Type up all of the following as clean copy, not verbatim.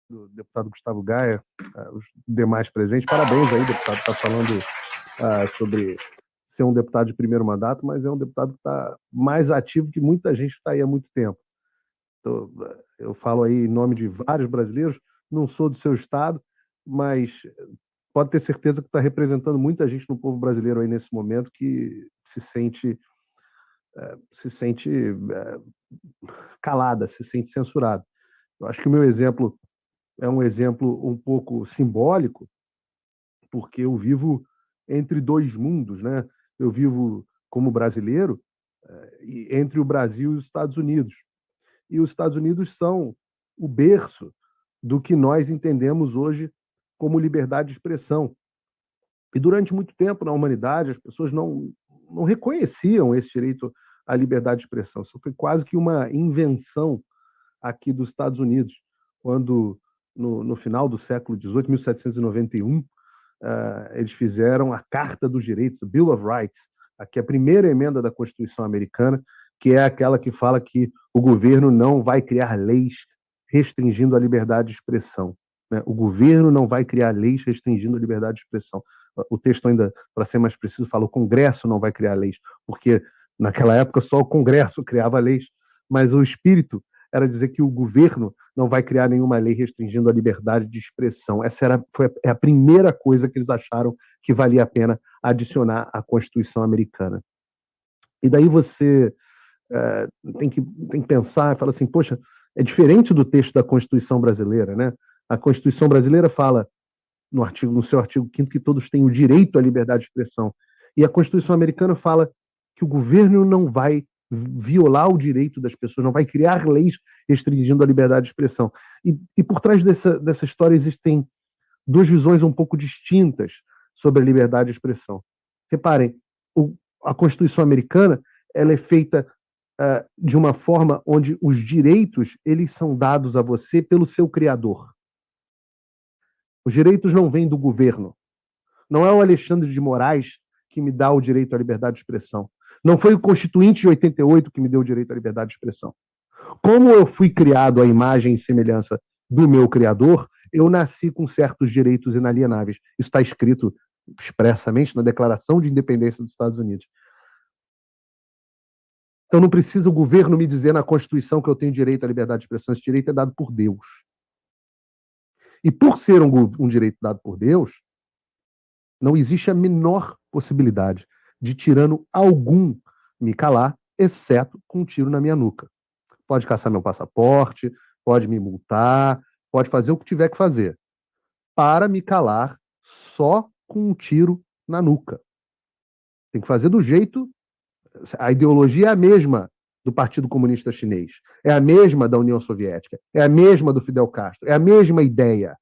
do deputado Gustavo Gaia, os demais presentes. Parabéns aí, deputado, está falando sobre ser um deputado de primeiro mandato, mas é um deputado que está mais ativo que muita gente que está aí há muito tempo. Então, eu falo aí em nome de vários brasileiros, não sou do seu estado, mas pode ter certeza que está representando muita gente no povo brasileiro aí nesse momento que se sente calada, se sente censurada. Eu acho que o meu exemplo é um exemplo um pouco simbólico, porque eu vivo entre dois mundos, né? Eu vivo como brasileiro entre o Brasil e os Estados Unidos. E os Estados Unidos são o berço do que nós entendemos hoje como liberdade de expressão. E durante muito tempo na humanidade as pessoas não reconheciam esse direito à liberdade de expressão. Isso foi quase que uma invenção aqui dos Estados Unidos, quando no final do século XVIII, 1791, eles fizeram a Carta dos Direitos, Bill of Rights, aqui a primeira emenda da Constituição americana, que é aquela que fala que o governo não vai criar leis restringindo a liberdade de expressão. Né? O governo não vai criar leis restringindo a liberdade de expressão. O texto ainda, para ser mais preciso, fala o Congresso não vai criar leis, porque naquela época só o Congresso criava leis, mas o espírito era dizer que o governo não vai criar nenhuma lei restringindo a liberdade de expressão. Foi a primeira coisa que eles acharam que valia a pena adicionar à Constituição americana. E daí você tem que pensar e falar assim, poxa, é diferente do texto da Constituição brasileira, né? A Constituição brasileira fala no seu artigo 5º que todos têm o direito à liberdade de expressão. E a Constituição americana fala que o governo não vai violar o direito das pessoas, não vai criar leis restringindo a liberdade de expressão. E por trás dessa história existem duas visões um pouco distintas sobre a liberdade de expressão. Reparem, a Constituição americana ela é feita de uma forma onde os direitos eles são dados a você pelo seu criador. Os direitos não vêm do governo. Não é o Alexandre de Moraes que me dá o direito à liberdade de expressão. Não foi o Constituinte de 88 que me deu o direito à liberdade de expressão. Como eu fui criado à imagem e semelhança do meu Criador, eu nasci com certos direitos inalienáveis. Isso está escrito expressamente na Declaração de Independência dos Estados Unidos. Então não precisa o governo me dizer na Constituição que eu tenho direito à liberdade de expressão. Esse direito é dado por Deus. E por ser um direito dado por Deus, não existe a menor possibilidade de tirano algum me calar, exceto com um tiro na minha nuca. Pode caçar meu passaporte, pode me multar, pode fazer o que tiver que fazer, para me calar só com um tiro na nuca. Tem que fazer do jeito... A ideologia é a mesma do Partido Comunista Chinês, é a mesma da União Soviética, é a mesma do Fidel Castro, é a mesma ideia.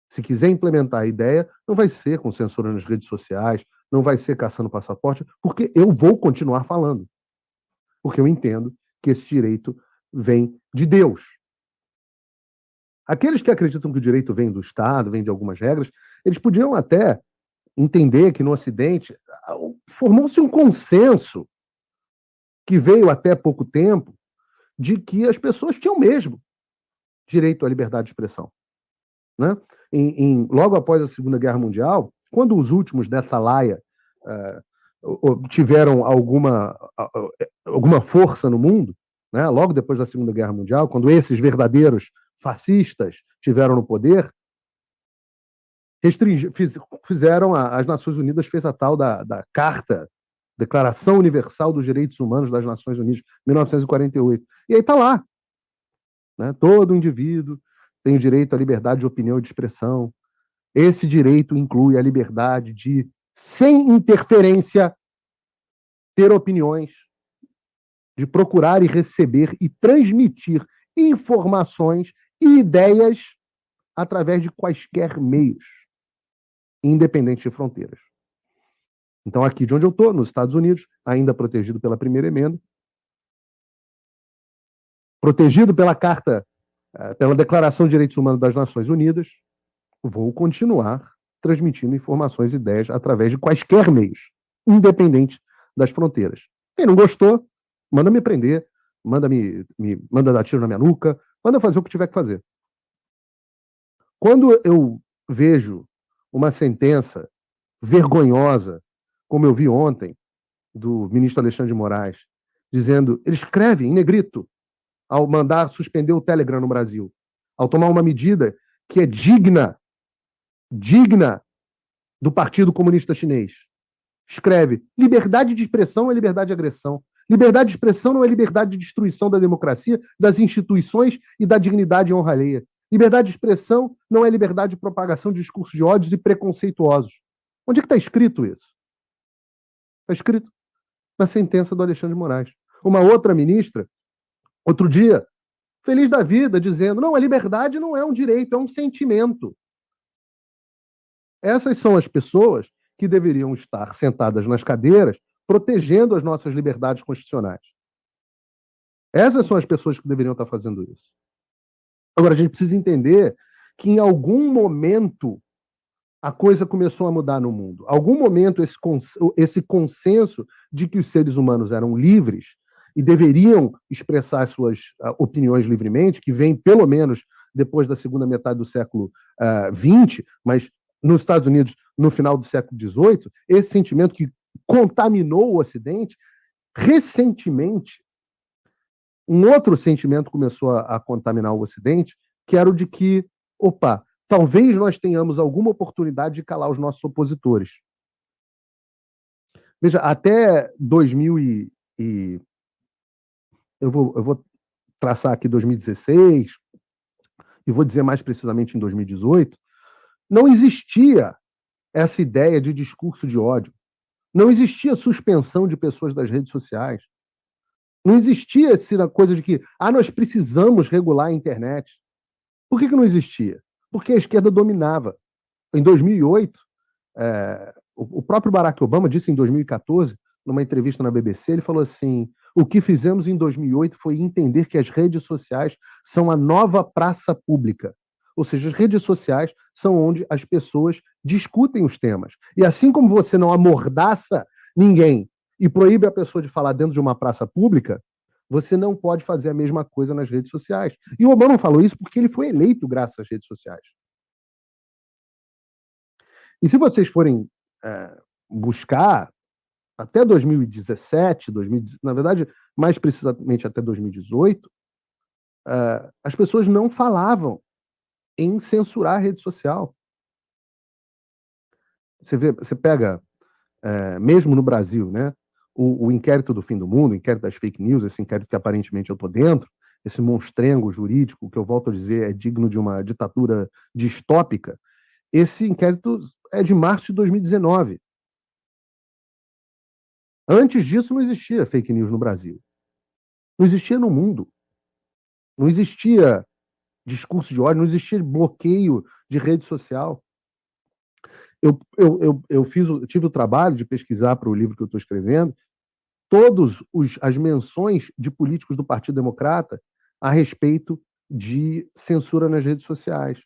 Se quiser implementar a ideia, não vai ser com censura nas redes sociais, não vai ser caçando passaporte, porque eu vou continuar falando. Porque eu entendo que esse direito vem de Deus. Aqueles que acreditam que o direito vem do Estado, vem de algumas regras, eles podiam até entender que no Ocidente formou-se um consenso que veio até pouco tempo de que as pessoas tinham mesmo direito à liberdade de expressão. Né? Logo após a Segunda Guerra Mundial, quando os últimos dessa laia tiveram alguma força no mundo, né? Logo depois da Segunda Guerra Mundial, quando esses verdadeiros fascistas tiveram no poder, fizeram, as Nações Unidas fez a tal da Carta, Declaração Universal dos Direitos Humanos das Nações Unidas, 1948. E aí está lá. Né? Todo indivíduo tem o direito à liberdade de opinião e de expressão. Esse direito inclui a liberdade de, sem interferência, ter opiniões, de procurar e receber e transmitir informações e ideias através de quaisquer meios, independente de fronteiras. Então, aqui de onde eu estou, nos Estados Unidos, ainda protegido pela primeira emenda, protegido pela Carta, pela Declaração de Direitos Humanos das Nações Unidas, vou continuar transmitindo informações e ideias através de quaisquer meios, independente das fronteiras. Quem não gostou, manda me prender, manda dar tiro na minha nuca, manda fazer o que tiver que fazer. Quando eu vejo uma sentença vergonhosa, como eu vi ontem, do ministro Alexandre de Moraes, dizendo, ele escreve em negrito, ao mandar suspender o Telegram no Brasil, ao tomar uma medida que é digna do Partido Comunista Chinês. Escreve, liberdade de expressão é liberdade de agressão. Liberdade de expressão não é liberdade de destruição da democracia, das instituições e da dignidade e honra alheia. Liberdade de expressão não é liberdade de propagação de discursos de ódios e preconceituosos. Onde é que está escrito isso? Está escrito na sentença do Alexandre de Moraes. Uma outra ministra, outro dia, feliz da vida, dizendo, não, a liberdade não é um direito, é um sentimento. Essas são as pessoas que deveriam estar sentadas nas cadeiras, protegendo as nossas liberdades constitucionais. Essas são as pessoas que deveriam estar fazendo isso. Agora, a gente precisa entender que em algum momento a coisa começou a mudar no mundo. Em algum momento esse consenso de que os seres humanos eram livres e deveriam expressar suas opiniões livremente, que vem pelo menos depois da segunda metade do século XX, mas nos Estados Unidos no final do século XVIII, esse sentimento que contaminou o Ocidente, recentemente, um outro sentimento começou a contaminar o Ocidente, que era o de que, opa, talvez nós tenhamos alguma oportunidade de calar os nossos opositores. Veja, até 2000 eu vou traçar aqui 2016, e vou dizer mais precisamente em 2018, não existia essa ideia de discurso de ódio. Não existia suspensão de pessoas das redes sociais. Não existia essa coisa de que, nós precisamos regular a internet. Por que não existia? Porque a esquerda dominava. Em 2008, o próprio Barack Obama disse em 2014, numa entrevista na BBC, ele falou assim, o que fizemos em 2008 foi entender que as redes sociais são a nova praça pública. Ou seja, as redes sociais são onde as pessoas discutem os temas. E assim como você não amordaça ninguém e proíbe a pessoa de falar dentro de uma praça pública, você não pode fazer a mesma coisa nas redes sociais. E o Obama falou isso porque ele foi eleito graças às redes sociais. E se vocês forem buscar até 2017, na verdade, mais precisamente até 2018, as pessoas não falavam em censurar a rede social. Você pega, mesmo no Brasil, né, o inquérito do fim do mundo, o inquérito das fake news, esse inquérito que aparentemente eu estou dentro, esse monstrengo jurídico, que eu volto a dizer é digno de uma ditadura distópica, esse inquérito é de março de 2019. Antes disso, não existia fake news no Brasil. Não existia no mundo. Não existia discurso de ódio, não existia bloqueio de rede social. Eu tive o trabalho de pesquisar para o livro que eu estou escrevendo todas as menções de políticos do Partido Democrata a respeito de censura nas redes sociais.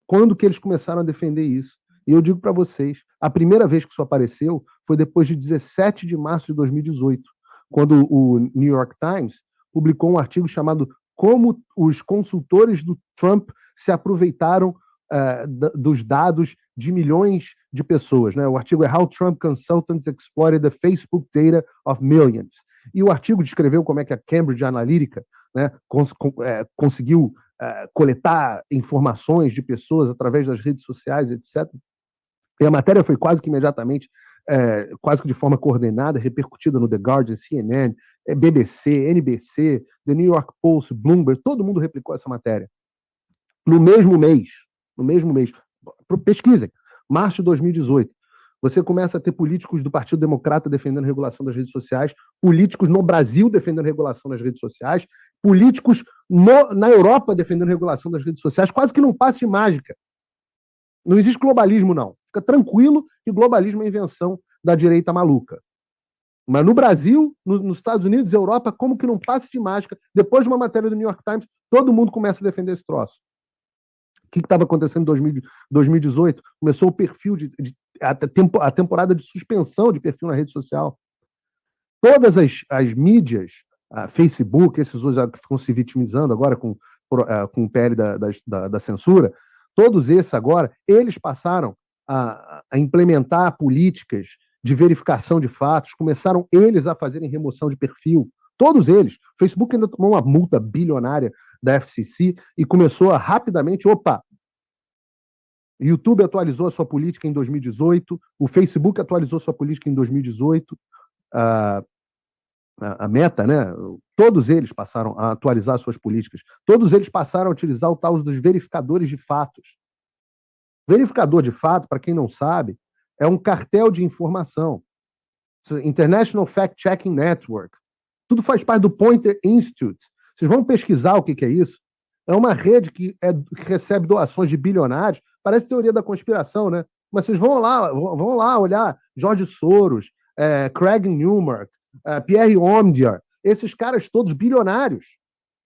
Quando que eles começaram a defender isso? E eu digo para vocês, a primeira vez que isso apareceu foi depois de 17 de março de 2018, quando o New York Times publicou um artigo chamado Como os consultores do Trump se aproveitaram dos dados de milhões de pessoas. Né? O artigo é How Trump Consultants Exploited the Facebook Data of Millions. E o artigo descreveu como é que a Cambridge Analytica, né, conseguiu coletar informações de pessoas através das redes sociais, etc. E a matéria foi quase que imediatamente, quase que de forma coordenada, repercutida no The Guardian, CNN, BBC, NBC, The New York Post, Bloomberg, todo mundo replicou essa matéria. No mesmo mês, pesquisem, março de 2018, você começa a ter políticos do Partido Democrata defendendo a regulação das redes sociais, políticos no Brasil defendendo a regulação das redes sociais, políticos na Europa defendendo a regulação das redes sociais, quase que num passe de mágica. Não existe globalismo, não. Fica tranquilo que globalismo é invenção da direita maluca. Mas no Brasil, nos Estados Unidos, Europa, como que num passe de mágica, depois de uma matéria do New York Times, todo mundo começa a defender esse troço. O que estava acontecendo em 2018? Começou o perfil a temporada de suspensão de perfil na rede social. Todas as mídias, Facebook, esses hoje que ficam se vitimizando agora com o PL da censura, todos esses agora, eles passaram a implementar políticas de verificação de fatos, começaram eles a fazerem remoção de perfil, todos eles. O Facebook ainda tomou uma multa bilionária da FCC e começou a rapidamente, opa, o YouTube atualizou a sua política em 2018, o Facebook atualizou sua política em 2018, a Meta, né? Todos eles passaram a atualizar suas políticas, todos eles passaram a utilizar o tal dos verificadores de fatos. Verificador de fato, para quem não sabe, é um cartel de informação. International Fact-Checking Network. Tudo faz parte do Poynter Institute. Vocês vão pesquisar o que é isso? É uma rede que recebe doações de bilionários. Parece teoria da conspiração, né? Mas vocês vão lá olhar George Soros, Craig Newmark, Pierre Omidyar, esses caras todos bilionários.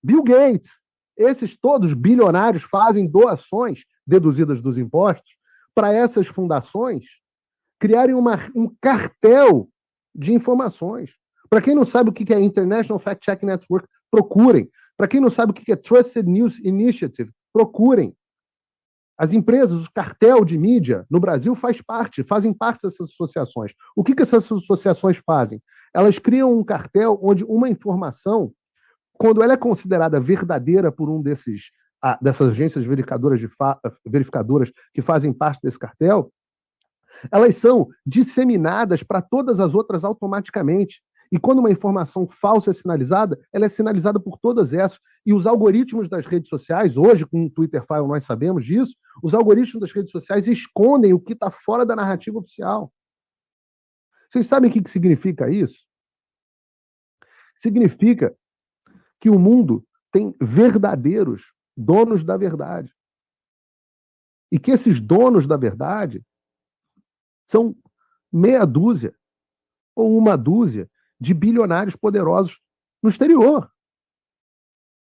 Bill Gates, esses todos bilionários fazem doações deduzidas dos impostos para essas fundações criarem um cartel de informações. Para quem não sabe o que é International Fact-Checking Network, procurem. Para quem não sabe o que é Trusted News Initiative, procurem. As empresas, o cartel de mídia no Brasil fazem parte dessas associações. O que essas associações fazem? Elas criam um cartel onde uma informação, quando ela é considerada verdadeira por dessas agências verificadoras que fazem parte desse cartel, elas são disseminadas para todas as outras automaticamente. E quando uma informação falsa é sinalizada, ela é sinalizada por todas essas. E os algoritmos das redes sociais, hoje com o Twitter File nós sabemos disso, os algoritmos das redes sociais escondem o que está fora da narrativa oficial. Vocês sabem o que significa isso? Significa que o mundo tem verdadeiros donos da verdade. E que esses donos da verdade são meia dúzia ou uma dúzia de bilionários poderosos no exterior.